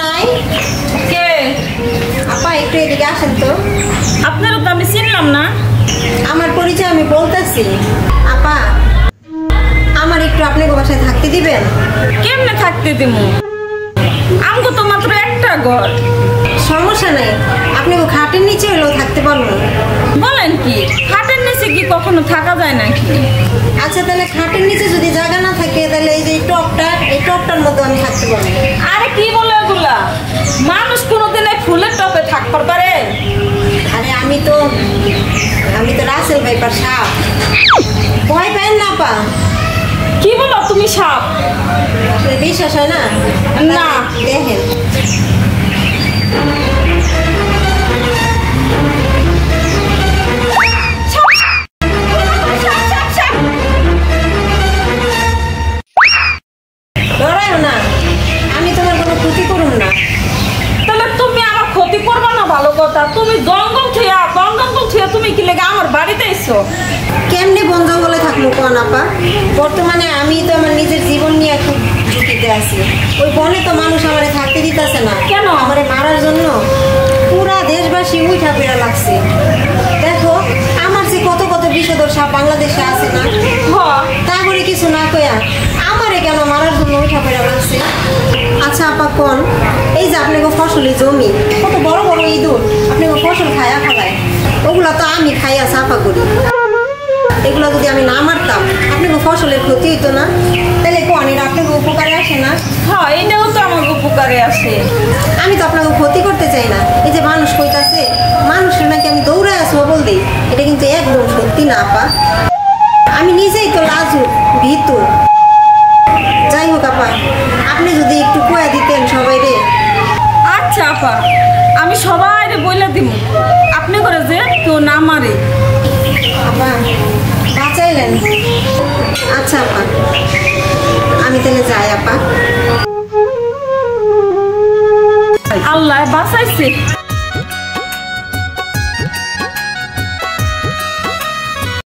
নাই? কে? আপা একটু এদিকে আসেন তো। আপনারা তো আমি চিনলাম না। আমার পরিচয় আমি বলতেছি। আপা, আমার একটু আপনাকে বাসায় থাকতে দিবেন? কেমনে থাকতে দিমু? আমগো তো মাত্র একটা ঘর। সমস্যা নেই, আপনি খাটের নিচে হলেও থাকতে পারবো। বলেন কি, খাটের নিচে কি কখনো থাকা যায় নাকি? আচ্ছা, তাহলে খাটের নিচে যদি জায়গা না থাকে তাহলে এই যে এই টপটার মধ্যে আমি থাকতে পারবো। আরে কি বলে ওগুলা? মানুষ কোনোদিন এই ফুলের টপে থাকতে পারে? আরে আমি তো রাসেল ভাইপার সাপ। ভয় পেন না আপা। কি বলো তুমি? সাপ? বিশ্বাস হয় না? না। দেখেন, ডরাইও না, আমি তোমার কোনো ক্ষতি করুন না। তাহলে তুমি আমার ক্ষতি করবা না? ভালো কথা। তুমি জঙ্গল থুয়া তুমি কি লেগে আমার বাড়িতে এসো? কেমনি বন জঙ্গলে থাকবো কোন আপা? বর্তমানে আমি তো আমার নিজের জীবন নিয়ে খুব ঝুঁকিতে আছি। ওই বনে তো মানুষ আমারে থাকতে দিতেছে না। কেন? আমারে মারার জন্য পুরা দেশবাসী উঠা ফেরা লাগছে। দেখো, আমার যে কত কত বিষধর সাপ বাংলাদেশে আছে না, তারপরে কিছু না কয়া আমারে কেন মারার জন্য উঠা ফেরা লাগছে? আচ্ছা আপা, কোন এই যে আপনাকে ফসলি জমি, কত বড় বড় ইঁদুর আপনাকে ফসল খায়া ফেলায়, ওগুলা তো আমি খাইয়া সাফা করি। এগুলো যদি আমি না মারতাম আপনাকে ফসলের ক্ষতি হইতো না। তাহলে কোন এটা আপনাকে উপকারে আসে না? হ্যাঁ, এটাও তো আমার উপকারে আসে। আমি তো আপনাকে ক্ষতি করতে চাই না। এই যে মানুষ কইতাছে মানুষের নাকি আমি দৌড়ায় আসবো বল দিই, এটা কিন্তু একদম সত্যি না আপা। আমি নিজেই তো লাজুক ভিতর। যাই হোক আপা, আপনি যদি একটু কয়া দিতেন সবাই রে। আচ্ছা আপা, আমি সবাই বইলা দিব আপনি করে যে কেউ না মারে। আপা বাঁচাইলেন। আচ্ছা আপা, আমি তাহলে যাই আপা। আল্লাহ বাঁচাইছে।